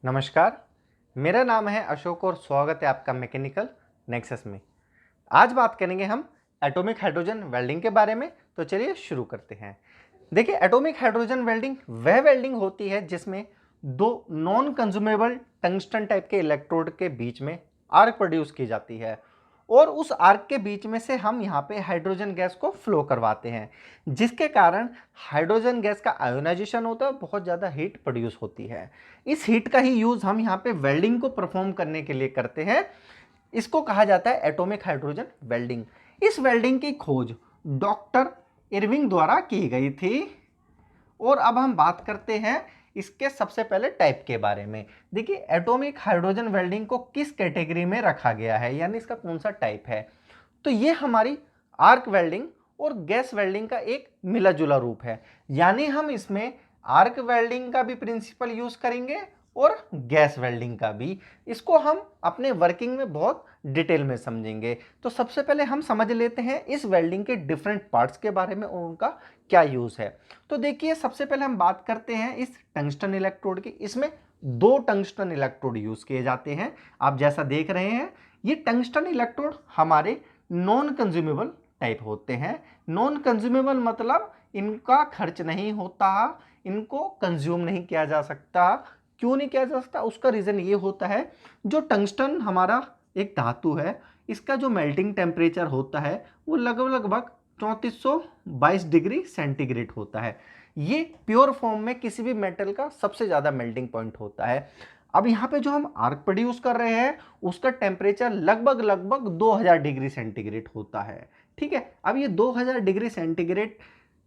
नमस्कार, मेरा नाम है अशोक और स्वागत है आपका मैकेनिकल नेक्सस में। आज बात करेंगे हम एटॉमिक हाइड्रोजन वेल्डिंग के बारे में। तो चलिए शुरू करते हैं। देखिए, एटॉमिक हाइड्रोजन वेल्डिंग वह वेल्डिंग होती है जिसमें दो नॉन कंज्यूमेबल टंगस्टन टाइप के इलेक्ट्रोड के बीच में आर्क प्रोड्यूस की जाती है और उस आर्क के बीच में से हम यहाँ पे हाइड्रोजन गैस को फ्लो करवाते हैं, जिसके कारण हाइड्रोजन गैस का आयोनाइजेशन होता है और बहुत ज़्यादा हीट प्रोड्यूस होती है। इस हीट का ही यूज़ हम यहाँ पे वेल्डिंग को परफॉर्म करने के लिए करते हैं। इसको कहा जाता है एटॉमिक हाइड्रोजन वेल्डिंग। इस वेल्डिंग की खोज डॉक्टर इरविंग द्वारा की गई थी। और अब हम बात करते हैं इसके सबसे पहले टाइप के बारे में। देखिए, एटॉमिक हाइड्रोजन वेल्डिंग को किस कैटेगरी में रखा गया है, यानी इसका कौन सा टाइप है। तो ये हमारी आर्क वेल्डिंग और गैस वेल्डिंग का एक मिला जुला रूप है, यानी हम इसमें आर्क वेल्डिंग का भी प्रिंसिपल यूज करेंगे और गैस वेल्डिंग का भी। इसको हम अपने वर्किंग में बहुत डिटेल में समझेंगे। तो सबसे पहले हम समझ लेते हैं इस वेल्डिंग के डिफरेंट पार्ट्स के बारे में और उनका क्या यूज है। तो देखिए, सबसे पहले हम बात करते हैं इस टंगस्टन इलेक्ट्रोड की। इसमें दो टंगस्टन इलेक्ट्रोड यूज किए जाते हैं। आप जैसा देख रहे हैं, ये टंगस्टन इलेक्ट्रोड हमारे नॉन कंज्यूमेबल टाइप होते हैं। नॉन कंज्यूमेबल मतलब इनका खर्च नहीं होता, इनको कंज्यूम नहीं किया जा सकता। क्यों नहीं किया जा सकता? उसका रीजन ये होता है, जो टंगस्टन हमारा एक धातु है, इसका जो मेल्टिंग टेम्परेचर होता है वो लगभग 3422 डिग्री सेंटीग्रेड होता है। ये प्योर फॉर्म में किसी भी मेटल का सबसे ज़्यादा मेल्टिंग पॉइंट होता है। अब यहाँ पे जो हम आर्क प्रोड्यूस कर रहे हैं उसका टेम्परेचर लगभग 2000 डिग्री सेंटीग्रेड होता है। ठीक है, अब ये 2000 डिग्री सेंटीग्रेड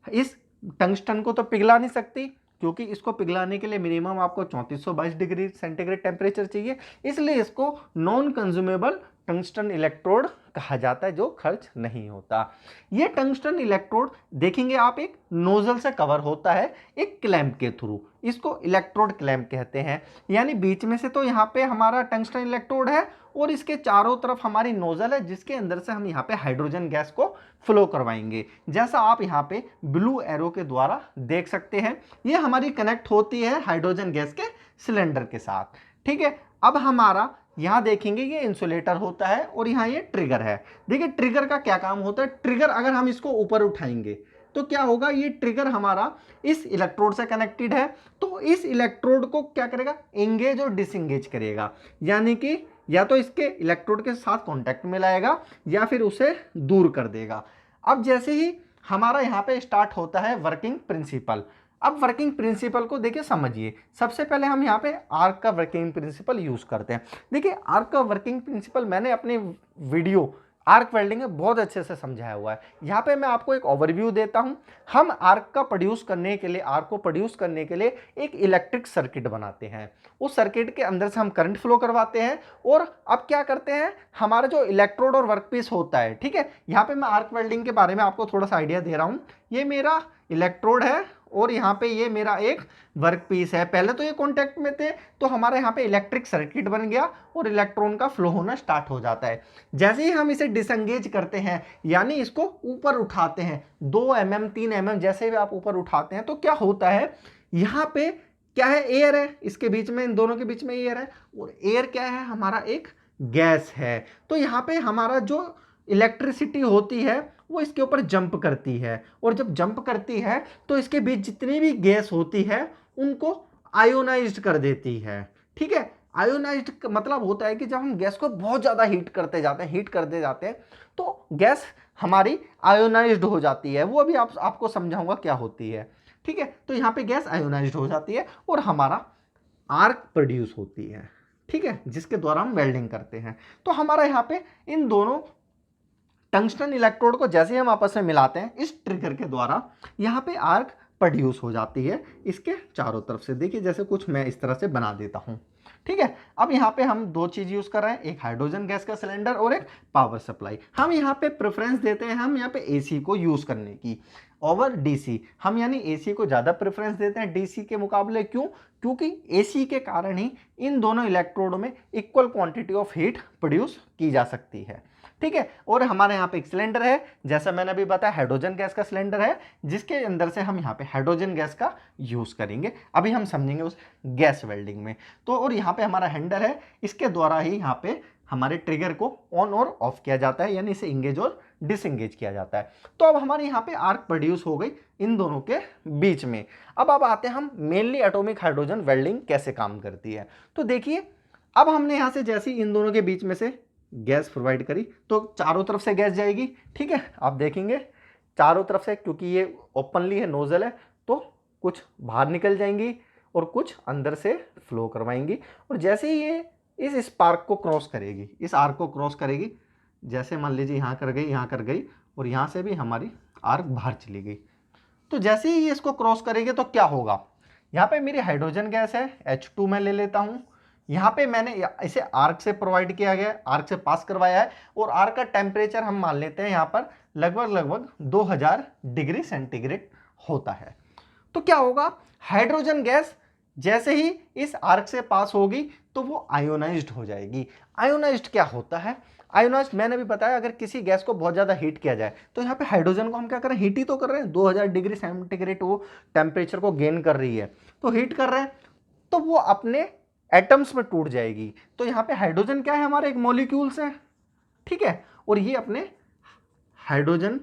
इस टंगस्टन को तो पिघला नहीं सकती, क्योंकि इसको पिघलाने के लिए मिनिमम आपको 3422 डिग्री सेंटीग्रेड टेम्परेचर चाहिए। इसलिए इसको नॉन कंज्यूमेबल टंगस्टन इलेक्ट्रोड कहा जाता है, जो खर्च नहीं होता। ये टंगस्टन इलेक्ट्रोड देखेंगे आप, एक नोजल से कवर होता है एक क्लैंप के थ्रू। इसको इलेक्ट्रोड क्लैंप कहते हैं। यानी बीच में से तो यहाँ पे हमारा टंगस्टन इलेक्ट्रोड है और इसके चारों तरफ हमारी नोजल है, जिसके अंदर से हम यहाँ पे हाइड्रोजन गैस को फ्लो करवाएंगे, जैसा आप यहाँ पे ब्लू एरो के द्वारा देख सकते हैं। ये हमारी कनेक्ट होती है हाइड्रोजन गैस के सिलेंडर के साथ। ठीक है, अब हमारा यहाँ देखेंगे ये इंसुलेटर होता है और यहाँ ये ट्रिगर है। देखिए, ट्रिगर का क्या काम होता है। ट्रिगर अगर हम इसको ऊपर उठाएंगे तो क्या होगा, ये ट्रिगर हमारा इस इलेक्ट्रोड से कनेक्टेड है, तो इस इलेक्ट्रोड को क्या करेगा, एंगेज और डिसएंगेज करेगा। यानी कि या तो इसके इलेक्ट्रोड के साथ कांटेक्ट में लाएगा या फिर उसे दूर कर देगा। अब जैसे ही हमारा यहाँ पे स्टार्ट होता है वर्किंग प्रिंसिपल। अब वर्किंग प्रिंसिपल को देखिए, समझिए। सबसे पहले हम यहाँ पे आर्क का वर्किंग प्रिंसिपल यूज करते हैं। देखिए, आर्क का वर्किंग प्रिंसिपल मैंने अपने वीडियो आर्क वेल्डिंग में बहुत अच्छे से समझाया हुआ है। यहाँ पे मैं आपको एक ओवरव्यू देता हूँ। हम आर्क का प्रोड्यूस करने के लिए, आर्क को प्रोड्यूस करने के लिए एक इलेक्ट्रिक सर्किट बनाते हैं। उस सर्किट के अंदर से हम करंट फ्लो करवाते हैं और अब क्या करते हैं, हमारा जो इलेक्ट्रोड और वर्कपीस होता है। ठीक है, यहाँ पे मैं आर्क वेल्डिंग के बारे में आपको थोड़ा सा आइडिया दे रहा हूँ। ये मेरा इलेक्ट्रोड है और यहाँ पे ये मेरा एक वर्क पीस है। पहले तो ये कॉन्टेक्ट में थे, तो हमारे यहाँ पे इलेक्ट्रिक सर्किट बन गया और इलेक्ट्रॉन का फ्लो होना स्टार्ट हो जाता है। जैसे ही हम इसे डिसंगेज करते हैं, यानी इसको ऊपर उठाते हैं 2 mm 3 mm, जैसे भी आप ऊपर उठाते हैं, तो क्या होता है, यहाँ पे क्या है, एयर है इसके बीच में, इन दोनों के बीच में एयर है और एयर क्या है, हमारा एक गैस है। तो यहाँ पे हमारा जो इलेक्ट्रिसिटी होती है वो इसके ऊपर जंप करती है और जब जंप करती है तो इसके बीच जितनी भी गैस होती है उनको आयोनाइज्ड कर देती है। ठीक है, आयोनाइज्ड मतलब होता है कि जब हम गैस को बहुत ज़्यादा हीट करते जाते हैं, हीट करते जाते हैं, तो गैस हमारी आयोनाइज्ड हो जाती है। वो अभी आपको समझाऊंगा क्या होती है। ठीक है, तो यहाँ पे गैस आयोनाइज्ड हो जाती है और हमारा आर्क प्रोड्यूस होती है। ठीक है, जिसके द्वारा हम वेल्डिंग करते हैं। तो हमारा यहाँ पे इन दोनों टंगस्टन इलेक्ट्रोड को जैसे हम आपस में मिलाते हैं इस ट्रिगर के द्वारा, यहाँ पे आर्क प्रोड्यूस हो जाती है इसके चारों तरफ से। देखिए, जैसे कुछ मैं इस तरह से बना देता हूँ। ठीक है, अब यहाँ पे हम दो चीज यूज कर रहे हैं, एक हाइड्रोजन गैस का सिलेंडर और एक पावर सप्लाई। हम यहाँ पे प्रेफरेंस देते हैं, हम यहाँ पे एसी को यूज करने की ओवर डीसी। हम यानी एसी को ज्यादा प्रेफरेंस देते हैं डीसी के मुकाबले। क्यों? क्योंकि एसी के कारण ही इन दोनों इलेक्ट्रोड में equal quantity of heat produce की जा सकती है। ठीक है। और हमारे यहाँ पे एक सिलेंडर है, जैसा मैंने अभी बताया हाइड्रोजन गैस का सिलेंडर है, जिसके अंदर से हम यहाँ पे हाइड्रोजन गैस का यूज करेंगे। अभी हम समझेंगे उस गैस वेल्डिंग में। तो और यहाँ पे हमारा हैंडल है, इसके द्वारा ही यहाँ पे हमारे ट्रिगर को ऑन और ऑफ किया जाता है, यानी इसे इंगेज और डिसएंगेज किया जाता है। तो अब हमारे यहाँ पे आर्क प्रोड्यूस हो गई इन दोनों के बीच में। अब आते हैं हम मेनली एटॉमिक हाइड्रोजन वेल्डिंग कैसे काम करती है। तो देखिए, अब हमने यहाँ से जैसे इन दोनों के बीच में से गैस प्रोवाइड करी तो चारों तरफ से गैस जाएगी। ठीक है, आप देखेंगे चारों तरफ से, क्योंकि ये ओपनली है, नोजल है, तो कुछ बाहर निकल जाएंगी और कुछ अंदर से फ्लो करवाएंगी। और जैसे ही ये इस स्पार्क को क्रॉस करेगी, इस आर्क को क्रॉस करेगी, जैसे मान लीजिए यहाँ कर गई, यहाँ कर गई, और यहाँ से भी हमारी आर्क बाहर चली गई। तो जैसे ही ये इसको क्रॉस करेंगे तो क्या होगा, यहाँ पे मेरी हाइड्रोजन गैस है H2 मैं ले लेता हूँ, यहाँ पे मैंने इसे आर्क से प्रोवाइड किया गया, आर्क से पास करवाया है, और आर्क का टेम्परेचर हम मान लेते हैं यहाँ पर लगभग 2000 डिग्री सेंटीग्रेड होता है। तो क्या होगा, हाइड्रोजन गैस जैसे ही इस आर्क से पास होगी तो वो आयोनाइज्ड हो जाएगी। आयोनाइज्ड क्या होता है, आयोनाइज्ड मैंने भी बताया, अगर किसी गैस को बहुत ज़्यादा हीट किया जाए तो यहाँ पे हाइड्रोजन को हम क्या कर रहे हैं, हीट ही तो कर रहे हैं, 2000 डिग्री सेंटीग्रेड वो टेम्परेचर को गेन कर रही है, तो हीट कर रहे हैं, तो वो अपने एटम्स में टूट जाएगी। तो यहाँ पे हाइड्रोजन क्या है, हमारे एक मॉलिक्यूल्स है, ठीक है, और ये अपने हाइड्रोजन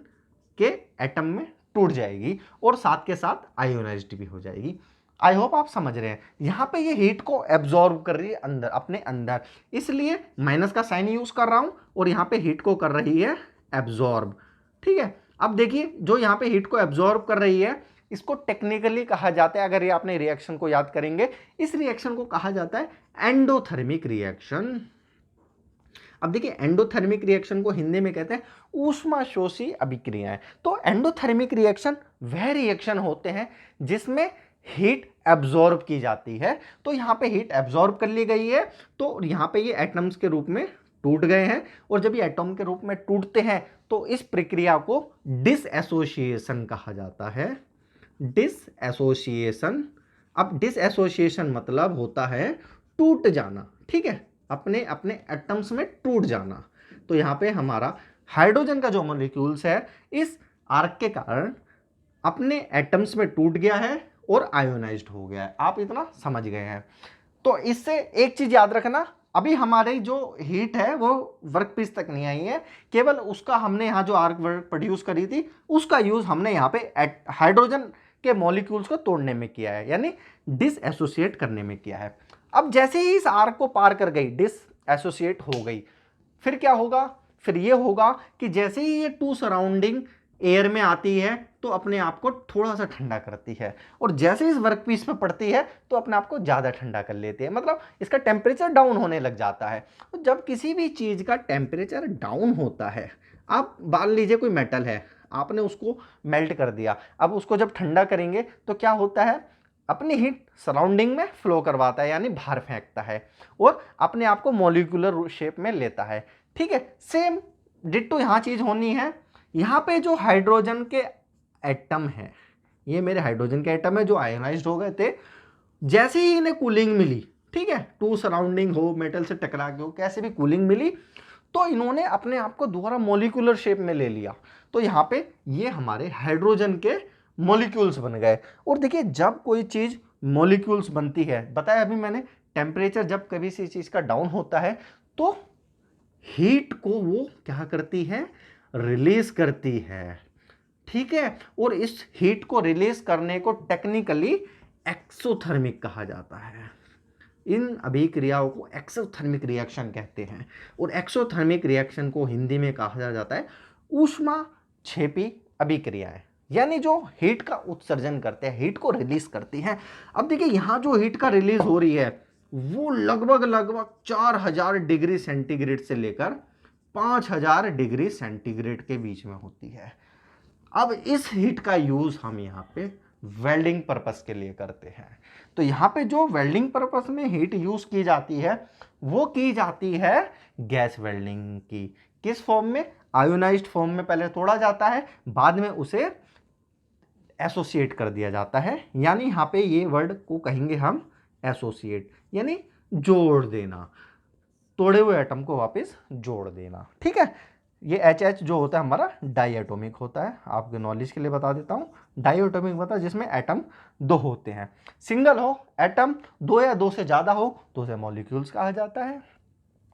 के एटम में टूट जाएगी और साथ के साथ आयोनाइज्ड भी हो जाएगी। आई होप आप समझ रहे हैं। यहाँ पे ये हीट को एब्जॉर्ब कर रही है अंदर, अपने अंदर, इसलिए माइनस का साइन यूज कर रहा हूं, और यहाँ पे हीट को कर रही है एब्जॉर्ब। ठीक है, अब देखिए जो यहाँ पे हीट को एब्जॉर्ब कर रही है, इसको टेक्निकली कहा जाता है, अगर ये आपने रिएक्शन को याद करेंगे, इस रिएक्शन को कहा जाता है एंडोथर्मिक रिएक्शन। अब देखिए, एंडोथर्मिक रिएक्शन को हिंदी में कहते हैं ऊष्माशोषी अभिक्रियाएं। तो एंडोथर्मिक रिएक्शन वह रिएक्शन होते हैं जिसमें हीट एब्जॉर्ब की जाती है। तो यहाँ पे हीट एब्जॉर्ब कर ली गई है, तो यहाँ पे ये एटम्स के रूप में टूट गए हैं, और जब ये एटम के रूप में टूटते हैं तो इस प्रक्रिया को डिसएसोसिएशन कहा जाता है। डिसएसोसिएशन, अब डिसएसोसिएशन मतलब होता है टूट जाना, ठीक है, अपने अपने एटम्स में टूट जाना। तो यहाँ पे हमारा हाइड्रोजन का जो मॉलिक्यूल्स है इस आर्क के कारण अपने एटम्स में टूट गया है और आयोनाइज्ड हो गया है। आप इतना समझ गए हैं। तो इससे एक चीज याद रखना, अभी हमारी जो हीट है वो वर्कपीस तक नहीं आई है, केवल उसका हमने यहाँ जो आर्क प्रोड्यूस करी थी उसका यूज हमने यहाँ पे हाइड्रोजन के मॉलिक्यूल्स को तोड़ने में किया है, यानी डिसएसोसिएट करने में किया है। अब जैसे ही इस आर्क को पार कर गई, डिसएसोसिएट हो गई, फिर क्या होगा, फिर ये होगा कि जैसे ही ये टू सराउंडिंग एयर में आती है तो अपने आप को थोड़ा सा ठंडा करती है, और जैसे इस वर्कपीस पे पड़ती है तो अपने आप को ज़्यादा ठंडा कर लेती है, मतलब इसका टेम्परेचर डाउन होने लग जाता है। तो जब किसी भी चीज़ का टेम्परेचर डाउन होता है, आप मान लीजिए कोई मेटल है, आपने उसको मेल्ट कर दिया, अब उसको जब ठंडा करेंगे तो क्या होता है, अपनी हीट सराउंडिंग में फ्लो करवाता है, यानी बाहर फेंकता है और अपने आप को मॉलिक्यूलर शेप में लेता है। ठीक है, सेम डिट्टो यहाँ चीज़ होनी है। यहाँ पे जो हाइड्रोजन के एटम है, ये मेरे हाइड्रोजन के एटम है जो आयोनाइज्ड हो गए थे, जैसे ही इन्हें कूलिंग मिली, ठीक है, टू सराउंडिंग हो, मेटल से टकरा के हो, कैसे भी कूलिंग मिली, तो इन्होंने अपने आप को दोबारा मॉलिक्यूलर शेप में ले लिया। तो यहाँ पे ये हमारे हाइड्रोजन के मॉलिक्यूल्स बन गए। और देखिए, जब कोई चीज़ मॉलिक्यूल्स बनती है, बताया अभी मैंने, टेम्परेचर जब कभी सी चीज़ का डाउन होता है तो हीट को वो क्या करती है, रिलीज करती है। ठीक है, और इस हीट को रिलीज करने को टेक्निकली एक्सोथर्मिक कहा जाता है। इन अभिक्रियाओं को एक्सोथर्मिक रिएक्शन कहते हैं, और एक्सोथर्मिक रिएक्शन को हिंदी में कहा जाता है ऊष्माक्षेपी अभिक्रियाएं, यानी जो हीट का उत्सर्जन करते हैं, हीट को रिलीज करती हैं। अब देखिए, यहाँ जो हीट का रिलीज हो रही है वो लगभग 4000 डिग्री सेंटीग्रेड से लेकर 5000 डिग्री सेंटीग्रेड के बीच में होती है। अब इस हीट का यूज हम यहाँ पे वेल्डिंग पर्पस के लिए करते हैं। तो यहाँ पे जो वेल्डिंग पर्पस में हीट यूज की जाती है वो की जाती है गैस वेल्डिंग की। किस फॉर्म में, आयोनाइज्ड फॉर्म में पहले तोड़ा जाता है, बाद में उसे एसोसिएट कर दिया जाता है, यानी यहाँ पे ये वर्ड को कहेंगे हम एसोसिएट, यानी जोड़ देना, तोड़े हुए एटम को वापस जोड़ देना। ठीक है, ये एच जो होता है हमारा डाई एटोमिक होता है, आपके नॉलेज के लिए बता देता हूँ। डाई एटोमिक होता है जिसमें एटम दो होते हैं। सिंगल हो एटम, दो या दो से ज़्यादा हो तो उसे मॉलिक्यूल्स कहा जाता है।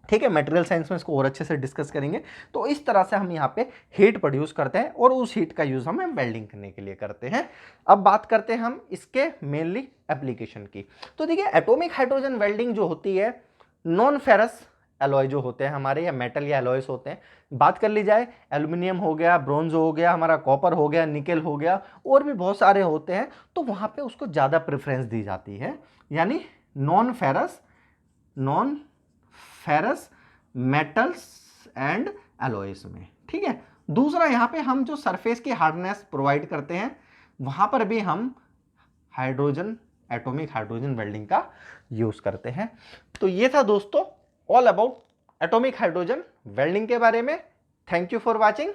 ठीक है, मटेरियल साइंस में इसको और अच्छे से डिस्कस करेंगे। तो इस तरह से हम यहाँ पे हीट प्रोड्यूस करते हैं और उस हीट का यूज़ हम वेल्डिंग करने के लिए करते हैं। अब बात करते हैं हम इसके मेनली एप्लीकेशन की। तो देखिए एटॉमिक हाइड्रोजन वेल्डिंग जो होती है, नॉन फेरस एलॉय जो होते हैं हमारे, या मेटल या एलॉयस होते हैं, बात कर ली जाए एल्यूमिनियम हो गया, ब्रोंज हो गया, हमारा कॉपर हो गया, निकेल हो गया, और भी बहुत सारे होते हैं, तो वहाँ पे उसको ज़्यादा प्रेफरेंस दी जाती है, यानी non ferrous metals and Alois में। ठीक है, दूसरा यहाँ पे हम जो सरफेस की हार्डनेस प्रोवाइड करते हैं वहां पर भी हम हाइड्रोजन एटॉमिक हाइड्रोजन वेल्डिंग का यूज करते हैं। तो ये था दोस्तों all about atomic hydrogen welding के बारे में। Thank you for watching.